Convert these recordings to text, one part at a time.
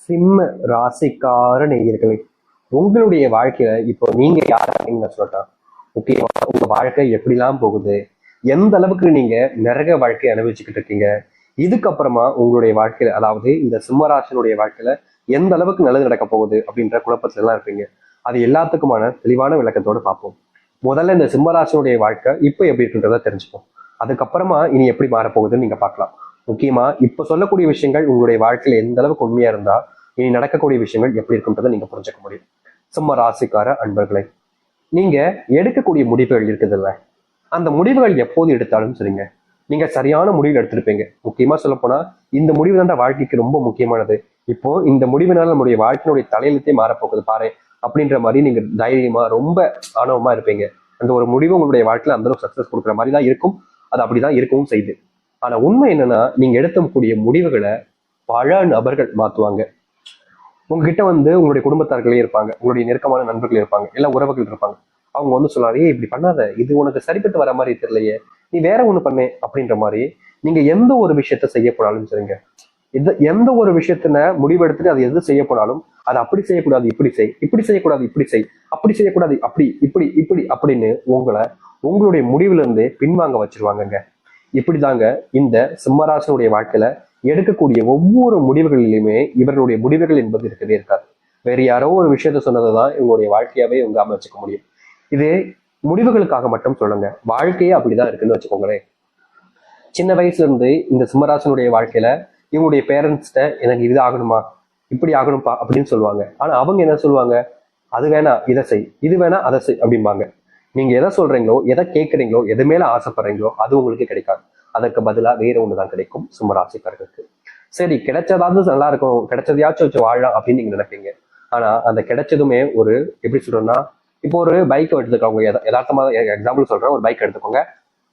சிம்ம ராசிக்கார நேயர்களே, உங்களுடைய வாழ்க்கையில இப்போ நீங்க யார் அப்படின்னு நான் சொல்லட்டேன். முக்கியமா உங்க வாழ்க்கை எப்படிலாம் போகுது, எந்த அளவுக்கு நீங்க நிறைய வாழ்க்கையை அனுபவிச்சுக்கிட்டு இருக்கீங்க, இதுக்கப்புறமா உங்களுடைய வாழ்க்கையில அதாவது இந்த சிம்மராசினுடைய வாழ்க்கையில எந்த அளவுக்கு நல்லது நடக்க போகுது அப்படின்ற குழப்பத்துல எல்லாம் இருப்பீங்க. அது எல்லாத்துக்குமான தெளிவான விளக்கத்தோடு பார்ப்போம். முதல்ல இந்த சிம்மராசினுடைய வாழ்க்கை இப்போ எப்படி இருக்குன்றத தெரிஞ்சுப்போம். அதுக்கப்புறமா இனி எப்படி மாறப்போகுதுன்னு நீங்க பார்க்கலாம். முக்கியமா இப்ப சொல்லக்கூடிய விஷயங்கள் உங்களுடைய வாழ்க்கையில எந்த அளவுக்கு உண்மையா இருந்தா இனி நடக்கக்கூடிய விஷயங்கள் எப்படி இருக்குன்றதை நீங்க புரிஞ்சுக்க முடியும். சிம்ம ராசிக்கார அன்பர்களை, நீங்க எடுக்கக்கூடிய முடிவுகள் இருக்குதுல்ல, அந்த முடிவுகள் எப்போது எடுத்தாலும் சரிங்க, நீங்க சரியான முடிவு எடுத்திருப்பீங்க. முக்கியமா சொல்ல போனா இந்த முடிவு தான் வாழ்க்கைக்கு ரொம்ப முக்கியமானது. இப்போ இந்த முடிவினால நம்முடைய வாழ்க்கையினுடைய தலையெழுத்தே மாறப்போகுது பாரு அப்படின்ற மாதிரி நீங்க தைரியமா ரொம்ப ஆணவமா இருப்பீங்க. அந்த ஒரு முடிவு உங்களுடைய வாழ்க்கையில அந்த அளவுக்கு சக்சஸ் கொடுக்குற மாதிரி தான் இருக்கும். அது அப்படிதான் இருக்கவும் செய்யுது. ஆனா உண்மை என்னன்னா, நீங்க எடுக்கக்கூடிய முடிவுகளை பல நபர்கள் மாத்துவாங்க. உங்ககிட்ட உங்களுடைய குடும்பத்தார்களே இருப்பாங்க, உங்களுடைய நெருக்கமான நண்பர்கள் இருப்பாங்க, எல்லா உறவுகள் இருப்பாங்க. அவங்க சொல்லுவாங்க, ஏய் இப்படி பண்ணாத, இது உனக்கு சரிப்பட்டு வர மாதிரி தெரியலையே, நீ வேற ஒண்ணு பண்ணு அப்படின்ற மாதிரி. நீங்க எந்த ஒரு விஷயத்த செய்ய போனாலும் சரிங்க, எந்த ஒரு விஷயத்துல முடிவெடுத்துட்டு அது எது செய்ய போனாலும், அது அப்படி செய்யக்கூடாது இப்படி செய், இப்படி செய்யக்கூடாது இப்படி செய், அப்படி செய்யக்கூடாது அப்படி இப்படி இப்படி அப்படின்னு உங்களுடைய முடிவுல இருந்து பின்வாங்க வச்சிருவாங்கங்க. இப்படிதாங்க இந்த சிம்மராசனுடைய வாழ்க்கையில எடுக்கக்கூடிய ஒவ்வொரு முடிவுகளிலுமே இவர்களுடைய முடிவுகள் என்பது இருக்கவே இருக்காது. வேற யாரோ ஒரு விஷயத்த சொன்னதுதான் இவங்களுடைய வாழ்க்கையாவே இவங்க அமைச்சுக்க முடியும். இது முடிவுகளுக்காக மட்டும் சொல்லுங்க, வாழ்க்கையே அப்படிதான் இருக்குன்னு வச்சுக்கோங்களேன். சின்ன வயசுல இருந்து இந்த சிம்மராசனுடைய வாழ்க்கையில இவங்களுடைய பேரண்ட்ஸ்ட எனக்கு இது ஆகணுமா, இப்படி ஆகணும்பா அப்படின்னு சொல்லுவாங்க. ஆனா அவங்க என்ன சொல்லுவாங்க, அது வேணா இதை செய், இது வேணா அதை செய் அப்படிம்பாங்க. நீங்க எதை சொல்றீங்களோ, எதை கேட்குறீங்களோ, எது மேல ஆசைப்படுறீங்களோ அது உங்களுக்கு கிடைக்காது. அதற்கு பதிலா வேற ஒண்ணுதான் கிடைக்கும் சிம்மராசிக்காரர்களுக்கு. சரி, கிடைச்சதாவது நல்லா இருக்கும், கிடைச்சதையாச்சும் வச்சு வாழலாம் அப்படின்னு நீங்க நினைப்பீங்க. ஆனா அந்த கிடைச்சதுமே ஒரு எப்படி சொல்றோம்னா, இப்போ ஒரு பைக் எடுத்துக்கோங்க, யதார்த்தமா எக்ஸாம்பிள் சொல்றேன், ஒரு பைக் எடுத்துக்கோங்க.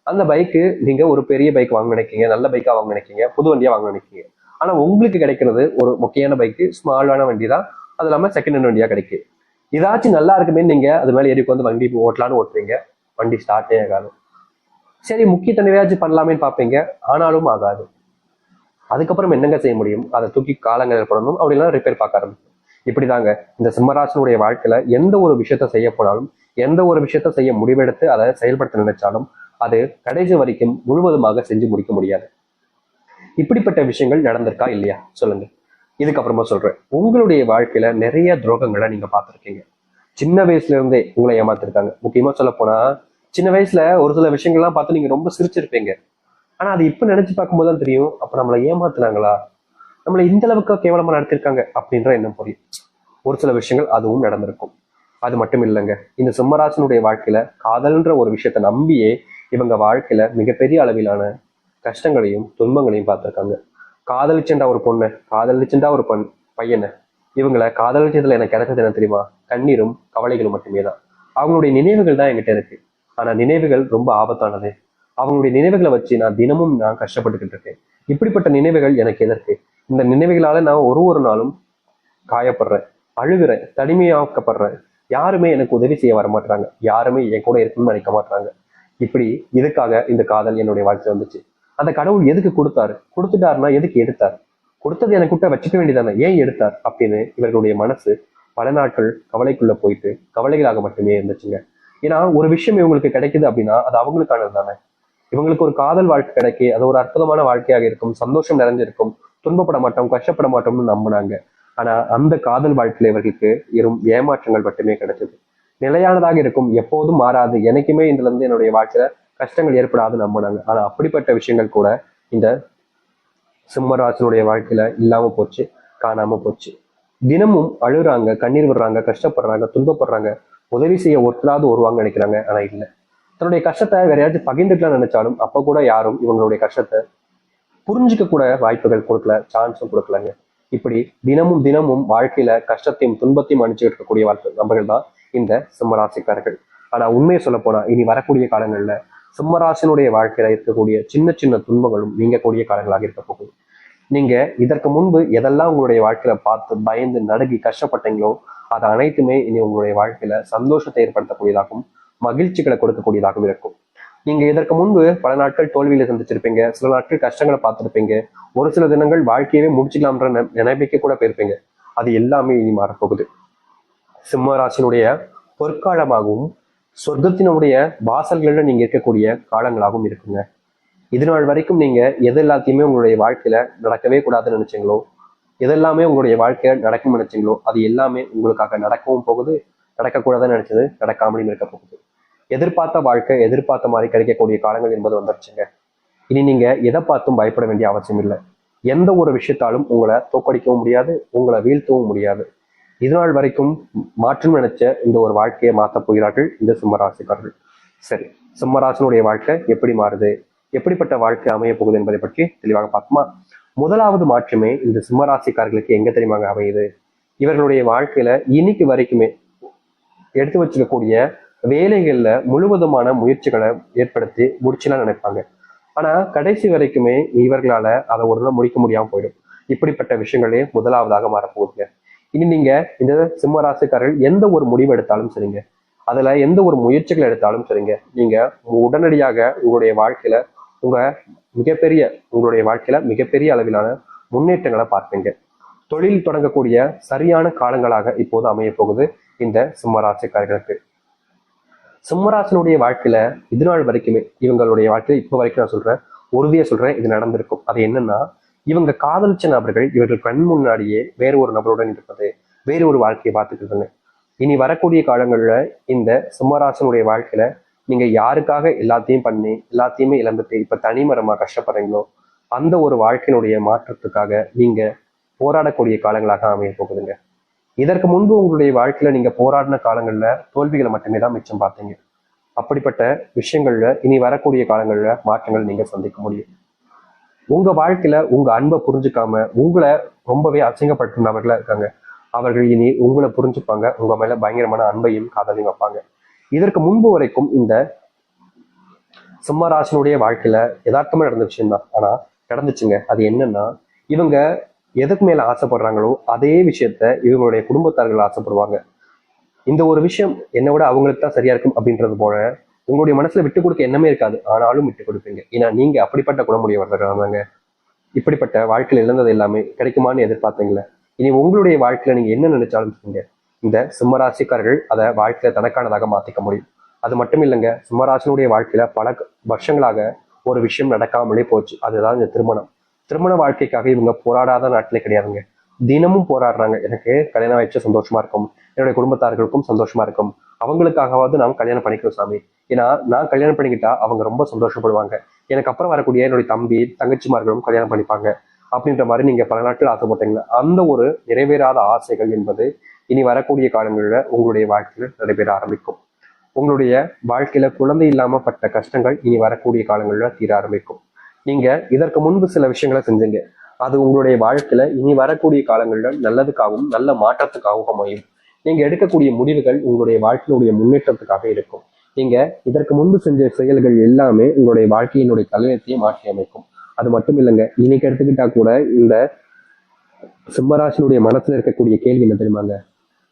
அந்த பைக்கு நீங்க ஒரு பெரிய பைக் வாங்க நினைக்கீங்க, நல்ல பைக்கா வாங்க நினைக்கீங்க, புது வண்டியா வாங்க நினைக்கீங்க. ஆனா உங்களுக்கு கிடைக்கிறது ஒரு முக்கியமான பைக்கு, ஸ்மாலான வண்டி தான். அது இல்லாம செகண்ட் ஹேண்ட் வண்டியா கிடைக்கும். இதாச்சும் நல்லா இருக்குமே நீங்க அது மேல ஏறி வந்து வண்டி ஓட்டலான்னு ஓட்டுறீங்க, வண்டி ஸ்டார்ட்டே ஆகாது. சரி, முக்கிய தடவையாச்சும் பண்ணலாமேன்னு பார்ப்பீங்க, ஆனாலும் ஆகாது. அதுக்கப்புறம் என்னங்க செய்ய முடியும், அதை தூக்கி காலங்கள் போடணும், அப்படிலாம் ரிப்பேர் பார்க்க ஆரம்பிக்கும். இப்படிதாங்க இந்த சிம்மராசனுடைய வாழ்க்கையில எந்த ஒரு விஷயத்த செய்ய போனாலும், எந்த ஒரு விஷயத்த செய்ய முடிவெடுத்து அதை செயல்படுத்த நினைச்சாலும் அது கடைசி வரைக்கும் முழுவதுமாக செஞ்சு முடிக்க முடியாது. இப்படிப்பட்ட விஷயங்கள் நடந்திருக்கா இல்லையா சொல்லுங்க. இதுக்கப்புறமா சொல்றேன், உங்களுடைய வாழ்க்கையில நிறைய துரோகங்களை நீங்க பார்த்துருக்கீங்க. சின்ன வயசுல இருந்தே உங்களை ஏமாத்திருக்காங்க. முக்கியமா சொல்ல போனா சின்ன வயசுல ஒரு சில விஷயங்கள்லாம் பார்த்து நீங்க ரொம்ப சிரிச்சிருப்பீங்க. ஆனா அது இப்ப நினைச்சு பார்க்கும்போது தான் தெரியும், அப்ப நம்மளை ஏமாத்துனாங்களா, நம்மளை இந்த அளவுக்கு கேவலமா நடத்திருக்காங்க அப்படின்ற எண்ணம் புரியும். ஒரு சில விஷயங்கள் அதுவும் நடந்திருக்கும். அது மட்டும் இல்லைங்க, இந்த சிம்மராசனுடைய வாழ்க்கையில காதல்ன்ற ஒரு விஷயத்த நம்பியே இவங்க வாழ்க்கையில மிகப்பெரிய அளவிலான கஷ்டங்களையும் துன்பங்களையும் பார்த்திருக்காங்க. காதலிச்சுண்டா ஒரு பொண்ணு, காதலிச்சுண்டா ஒரு பையனை, இவங்களை காதலிச்சதுல எனக்கு கிடைச்சது என்ன தெரியுமா, கண்ணீரும் கவலைகளும் மட்டுமே தான். அவங்களுடைய நினைவுகள் தான் என்கிட்ட இருக்கு. ஆனா நினைவுகள் ரொம்ப ஆபத்தானது. அவங்களுடைய நினைவுகளை வச்சு நான் கஷ்டப்பட்டுக்கிட்டு இருக்கேன். இப்படிப்பட்ட நினைவுகள் எனக்கு எதற்கு? இந்த நினைவுகளால நான் ஒரு நாளும் காயப்படுறேன், அழுகிறேன், தனிமையாக்கப்படுறேன். யாருமே எனக்கு உதவி செய்ய வர மாட்டாங்க, யாருமே என் கூட இருக்கணும்னு நினைக்க மாட்டாங்க. இப்படி இதுக்காக இந்த காதல் என்னுடைய வாழ்க்கையில் வந்துச்சு. அந்த கடவுள் எதுக்கு கொடுத்தாரு, கொடுத்துட்டாருன்னா எதுக்கு எடுத்தார், கொடுத்தது எனக்கு கிட்ட வச்சுக்க வேண்டியதானே, ஏன் எடுத்தார் அப்படின்னு இவர்களுடைய மனசு பல நாட்கள் கவலைக்குள்ள போயிட்டு கவலைகளாக மட்டுமே இருந்துச்சுங்க. ஏன்னா ஒரு விஷயம் இவங்களுக்கு கிடைக்குது அப்படின்னா அது அவங்களுக்கானது தானே. இவங்களுக்கு ஒரு காதல் வாழ்க்கை கிடைக்கி அது ஒரு அற்புதமான வாழ்க்கையாக இருக்கும், சந்தோஷம் நிறைஞ்சிருக்கும், துன்பப்பட மாட்டோம், கஷ்டப்பட மாட்டோம்னு நம்பினாங்க. ஆனா அந்த காதல் வாழ்க்கையில இவர்களுக்கு ஏமாற்றங்கள் மட்டுமே கிடைச்சது. நிலையானதாக இருக்கும், எப்போதும் மாறாது, எனக்குமே இதுல இருந்து என்னுடைய வாழ்க்கையில கஷ்டங்கள் ஏற்படாது நம்பினாங்க. ஆனா அப்படிப்பட்ட விஷயங்கள் கூட இந்த சிம்மராசனுடைய வாழ்க்கையில இல்லாம போச்சு, காணாம போச்சு. தினமும் அழுறாங்க, கண்ணீர் விடுறாங்க, கஷ்டப்படுறாங்க, துன்பப்படுறாங்க, உதவி செய்ய ஒருத்தராவது வருவாங்க நினைக்கிறாங்க. ஆனா இல்லை, தன்னுடைய கஷ்டத்தை வேற யாராச்சும் பகிர்ந்துக்கலாம் நினைச்சாலும் அப்ப கூட யாரும் இவங்களுடைய கஷ்டத்தை புரிஞ்சுக்க கூட வாய்ப்புகள் கொடுக்கல, சான்ஸும் கொடுக்கலங்க. இப்படி தினமும் தினமும் வாழ்க்கையில கஷ்டத்தையும் துன்பத்தையும் அனுப்பிச்சுட்டு இருக்கக்கூடிய நபர்கள் தான் இந்த சிம்மராசிக்காரர்கள். ஆனா உண்மையை சொல்ல போனா இனி வரக்கூடிய காலங்கள்ல சிம்மராசினுடைய வாழ்க்கையில இருக்கக்கூடிய சின்ன சின்ன துன்பங்களும் நீங்கக்கூடிய காலங்களாக இருக்க போகுது. நீங்க இதற்கு முன்பு எதெல்லாம் உங்களுடைய வாழ்க்கையில பார்த்து பயந்து நடுங்கி கஷ்டப்பட்டீங்களோ அது அனைத்துமே இனி உங்களுடைய வாழ்க்கையில சந்தோஷத்தை ஏற்படுத்தக்கூடியதாகவும் மகிழ்ச்சிகளை கொடுக்கக்கூடியதாகவும் இருக்கும். நீங்க இதற்கு முன்பு பல நாட்கள் தோல்வியில சந்திச்சிருப்பீங்க, சில நாட்கள் கஷ்டங்களை பார்த்துருப்பீங்க, ஒரு சில தினங்கள் வாழ்க்கையவே முடிச்சுக்கலாம்ன்ற நினைப்பிக்க கூட போயிருப்பீங்க. அது எல்லாமே இனி மாறப்போகுது. சிம்ம ராசினுடைய பொற்காலமாகவும் சொர்க்கத்தினுடைய வாசல்கள்ல நீங்க இருக்கக்கூடிய காலங்களாகவும் இருக்குங்க. இது நாள் வரைக்கும் நீங்க எது எல்லாத்தையுமே உங்களுடைய வாழ்க்கையில நடக்கவே கூடாதுன்னு நினைச்சீங்களோ, எதெல்லாமே உங்களுடைய வாழ்க்கையில நடக்கும் நினைச்சீங்களோ, அது எல்லாமே உங்களுக்காக நடக்கவும் போகுது. நடக்கக்கூடாதுன்னு நினைச்சது நடக்காமலும் இருக்க போகுது. எதிர்பார்த்த வாழ்க்கை எதிர்பார்த்த மாதிரி கிடைக்கக்கூடிய காலங்கள் என்பது வந்துருச்சுங்க. இனி நீங்க எதை பார்த்தும் பயப்பட வேண்டிய அவசியம் இல்லை. எந்த ஒரு விஷயத்தாலும் உங்களை தோக்கடிக்கவும் முடியாது, உங்களை வீழ்த்தவும் முடியாது. இது நாள் வரைக்கும் மாற்றம் நினைச்ச இந்த ஒரு வாழ்க்கையை மாற்றப் போகிறார்கள் இந்த சிம்மராசிக்காரர்கள். சரி, சிம்மராசினுடைய வாழ்க்கை எப்படி மாறுது, எப்படிப்பட்ட வாழ்க்கை அமைய போகுது என்பதை பற்றி தெளிவாக பார்க்குமா. முதலாவது மாற்றமே இந்த சிம்மராசிக்காரர்களுக்கு எங்க தெரியுமாங்க அமையுது? இவர்களுடைய வாழ்க்கையில இன்னைக்கு வரைக்குமே எடுத்து வச்சிருக்கக்கூடிய வேலைகள்ல முழுவதுமான முயற்சிகளை ஏற்படுத்தி முடிச்சுலாம் நினைப்பாங்க. ஆனா கடைசி வரைக்குமே இவர்களால அதை ஒரு நாள் முடிக்க முடியாம போயிடும். இப்படிப்பட்ட விஷயங்களே முதலாவதாக மாறப்போகுதுங்க. இனி நீங்க இந்த சிம்ம ராசிக்காரர்கள் எந்த ஒரு முடிவு எடுத்தாலும் சரிங்க, அதுல எந்த ஒரு முயற்சிகள் எடுத்தாலும் சரிங்க, நீங்க உடனடியாக உங்களுடைய வாழ்க்கையில உங்களுடைய வாழ்க்கையில மிகப்பெரிய அளவிலான முன்னேற்றங்களை பார்ப்பீங்க. தொழில் தொடங்கக்கூடிய சரியான காலங்களாக இப்போது அமைய போகுது இந்த சிம்மராசிக்காரர்களுக்கு. சிம்மராசினுடைய வாழ்க்கையில இது நாள் வரைக்குமே இவங்களுடைய வாழ்க்கையில இப்போ வரைக்கும் நான் சொல்றேன், உறுதியா சொல்றேன், இது நடந்திருக்கும். அது என்னன்னா, இவங்க காதலிச்ச நபர்கள் இவர்கள் கண் முன்னாடியே வேறு ஒரு நபருடன் இருப்பது, வேறு ஒரு வாழ்க்கையை பார்த்துக்கிட்டு. இனி வரக்கூடிய காலங்கள்ல இந்த சிம்மராசனுடைய வாழ்க்கையில நீங்க யாருக்காக எல்லாத்தையும் பண்ணி எல்லாத்தையுமே இழந்துட்டு இப்ப தனிமரமா கஷ்டப்படுறீங்களோ, அந்த ஒரு வாழ்க்கையினுடைய மாற்றத்துக்காக நீங்க போராடக்கூடிய காலங்களாக அமைய போகுதுங்க. இதற்கு முன்பு உங்களுடைய வாழ்க்கையில நீங்க போராடின காலங்கள்ல தோல்விகளை மட்டுமே தான் மிச்சம் பார்த்தீங்க. அப்படிப்பட்ட விஷயங்கள்ல இனி வரக்கூடிய காலங்கள்ல மாற்றங்கள் நீங்க சந்திக்க முடியும். உங்க வாழ்க்கையில உங்க அன்பை புரிஞ்சுக்காம உங்களை ரொம்பவே அசிங்கப்படுத்தினவர்களா இருக்காங்க. அவர்கள் இனி உங்களை புரிஞ்சுப்பாங்க, உங்க மேல பயங்கரமான அன்பையும் காதலையும் வைப்பாங்க. இதற்கு முன்பு வரைக்கும் இந்த சிம்மராசினுடைய வாழ்க்கையில யதார்த்தமா நடந்த விஷயம் தான், ஆனா நடந்துச்சுங்க. அது என்னன்னா, இவங்க எதுக்கு மேல ஆசைப்படுறாங்களோ அதே விஷயத்த இவங்களுடைய குடும்பத்தார்கள் ஆசைப்படுவாங்க. இந்த ஒரு விஷயம் என்னை விட அவங்களுக்கு தான் சரியா இருக்கும் அப்படின்றது போல உங்களுடைய மனசுல விட்டு கொடுக்க எண்ணமே இருக்காது, ஆனாலும் விட்டு கொடுப்பீங்க. ஏன்னா நீங்க அப்படிப்பட்ட குணமுடையவர்கள். இப்படிப்பட்ட வாழ்க்கையில் இழந்தது எல்லாமே கிடைக்குமான்னு எதிர்பார்த்தீங்களே, இனி உங்களுடைய வாழ்க்கையில நீங்க என்ன நினைச்சாலும் சொல்லுங்க, இந்த சிம்மராசிக்காரர்கள் அதை வாழ்க்கையில தனக்கானதாக மாத்திக்க முடியும். அது மட்டும் இல்லைங்க, சிம்மராசினுடைய வாழ்க்கையில பல வருஷங்களாக ஒரு விஷயம் நடக்காமலே போச்சு. அதுதான் இந்த திருமணம். திருமண வாழ்க்கைக்காக இவங்க போராடாத நாட்டிலே கிடையாதுங்க. தினமும் போராடுறாங்க. எனக்கு கல்யாணம் ஆயிடுச்சு சந்தோஷமா இருக்கும், என்னுடைய குடும்பத்தார்களுக்கும் சந்தோஷமா இருக்கும், அவங்களுக்காகவாவது நாம் கல்யாணம் பண்ணிக்கிறோம் சாமி. ஏன்னா நான் கல்யாணம் பண்ணிக்கிட்டா அவங்க ரொம்ப சந்தோஷப்படுவாங்க, எனக்கு அப்புறம் வரக்கூடிய என்னுடைய தம்பி தங்கச்சிமார்களும் கல்யாணம் பண்ணிப்பாங்க அப்படின்ற மாதிரி நீங்க பல நாட்கள் ஆசைப்பட்டீங்களா, அந்த ஒரு நிறைவேறாத ஆசைகள் என்பது இனி வரக்கூடிய காலங்களில் உங்களுடைய வாழ்க்கையில நடைபெற ஆரம்பிக்கும். உங்களுடைய வாழ்க்கையில குழந்தை இல்லாம பட்ட கஷ்டங்கள் இனி வரக்கூடிய காலங்களில் தீர ஆரம்பிக்கும். நீங்க இதற்கு முன்பு சில விஷயங்களை செஞ்சீங்க, அது உங்களுடைய வாழ்க்கையில இனி வரக்கூடிய காலங்களில் நல்லதுக்காகவும் நல்ல மாற்றத்துக்காகவும் அமையும். நீங்க எடுக்கக்கூடிய முடிவுகள் உங்களுடைய வாழ்க்கையினுடைய முன்னேற்றத்துக்காக இருக்கும். நீங்க இதற்கு முன்பு செஞ்ச செயல்கள் எல்லாமே உங்களுடைய வாழ்க்கையினுடைய தலையத்தையே மாற்றி அமைக்கும். அது மட்டும் இல்லைங்க, இன்னைக்கு எடுத்துக்கிட்டா கூட இந்த சிம்மராசினுடைய மனசுல இருக்கக்கூடிய கேள்வி என்ன தெரியுமாங்க,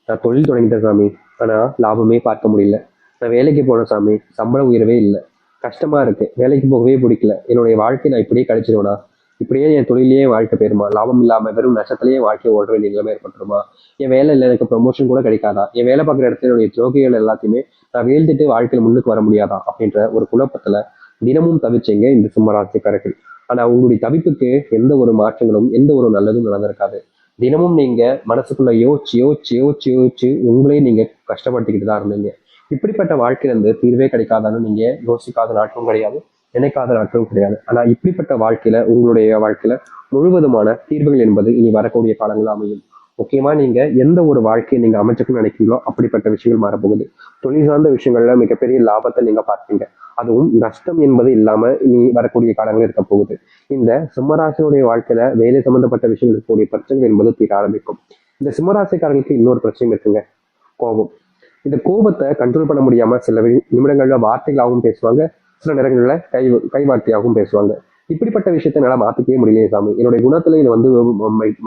நான் தொழில் தொடங்கிட்டேன் சாமி, ஆனா லாபமே பார்க்க முடியல. நான் வேலைக்கு போன சாமி, சம்பள உயர்வே இல்லை, கஷ்டமா இருக்கு, வேலைக்கு போகவே பிடிக்கல, என்னுடைய வாழ்க்கை நான் இப்படியே கழிச்சிருவேனா, இப்படியே என் தொழிலேயே வாழ்க்கை போயிருமா, லாபம் இல்லாம வெறும் நஷ்டத்திலேயே வாழ்க்கையை ஓட வேண்டிய நிலைமை ஏற்பட்டுருமா, என் வேலை இல்லை எனக்கு ப்ரொமோஷன் கூட கிடைக்காதா, என் வேலை பார்க்குற இடத்துல என்னுடைய துரோகிகள் எல்லாத்தையுமே நான் வீழ்ந்துட்டு வாழ்க்கையில் முன்னுக்கு வர முடியாதா அப்படின்ற ஒரு குழப்பத்துல தினமும் தவிச்சீங்க இந்த சிம்மராசிக்காரர்கள். ஆனா உங்களுடைய தவிப்புக்கு எந்த ஒரு மாற்றங்களும் எந்த ஒரு நல்லதும் நடந்திருக்காது. தினமும் நீங்க மனசுக்குள்ள யோசிச்சு யோசிச்சு யோசிச்சு யோசிச்சு உங்களையும் நீங்க கஷ்டப்படுத்திக்கிட்டு தான் இருந்தீங்க. இப்படிப்பட்ட வாழ்க்கையில இருந்து தீர்வே கிடைக்காதான்னு நீங்க யோசிக்காத நாட்களும் கிடையாது, நினைக்காத நாட்களும் கிடையாது. ஆனா இப்படிப்பட்ட வாழ்க்கையில உங்களுடைய வாழ்க்கையில முழுவதுமான தீர்வுகள் என்பது இனி வரக்கூடிய காலங்கள் அமையும். முக்கியமா நீங்க எந்த ஒரு வாழ்க்கையை நீங்க அமைச்சுக்கணும்னு நினைக்கிறீங்களோ அப்படிப்பட்ட விஷயங்கள் மாறப்போகுது. தொழில் சார்ந்த விஷயங்கள்ல மிகப்பெரிய லாபத்தை நீங்க பார்ப்பீங்க. அதுவும் நஷ்டம் என்பது இல்லாம இனி வரக்கூடிய காலங்கள் இருக்க போகுது. இந்த சிம்மராசினுடைய வாழ்க்கையில வேலை சம்பந்தப்பட்ட விஷயங்கள் இருக்கக்கூடிய பிரச்சனைகள் என்பது தீர ஆரம்பிக்கும். இந்த சிம்மராசிக்காரர்களுக்கு இன்னொரு பிரச்சனையும் இருக்குங்க, கோபம். இந்த கோபத்தை கண்ட்ரோல் பண்ண முடியாம சில நிமிடங்கள்ல வார்த்தைகளாகவும் பேசுவாங்க, சில நேரங்கள்ல கை வார்த்தையாகவும் பேசுவாங்க. இப்படிப்பட்ட விஷயத்த என்னால மாத்திக்கவே முடியலையே சாமி, என்னுடைய குணத்துல இது வந்து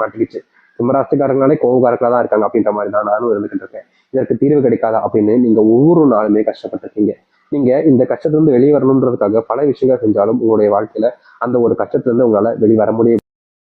மாட்டிக்கிச்சு, சிம்மராசிக்காரங்களாலே கோபக்காரர்களா தான் இருக்காங்க அப்படின்ற மாதிரி தான் நானும் இருந்துகிட்டு இருக்கேன், இதற்கு தீர்வு கிடைக்காதா அப்படின்னு நீங்க ஒவ்வொரு நாளுமே கஷ்டப்பட்டிருக்கீங்க. நீங்க இந்த கஷ்டத்துல இருந்து வெளியே வரணுன்றதுக்காக பல விஷயங்கள் செஞ்சாலும் உங்களுடைய வாழ்க்கையில அந்த ஒரு கஷ்டத்துல இருந்து உங்களால வெளிவர முடியும்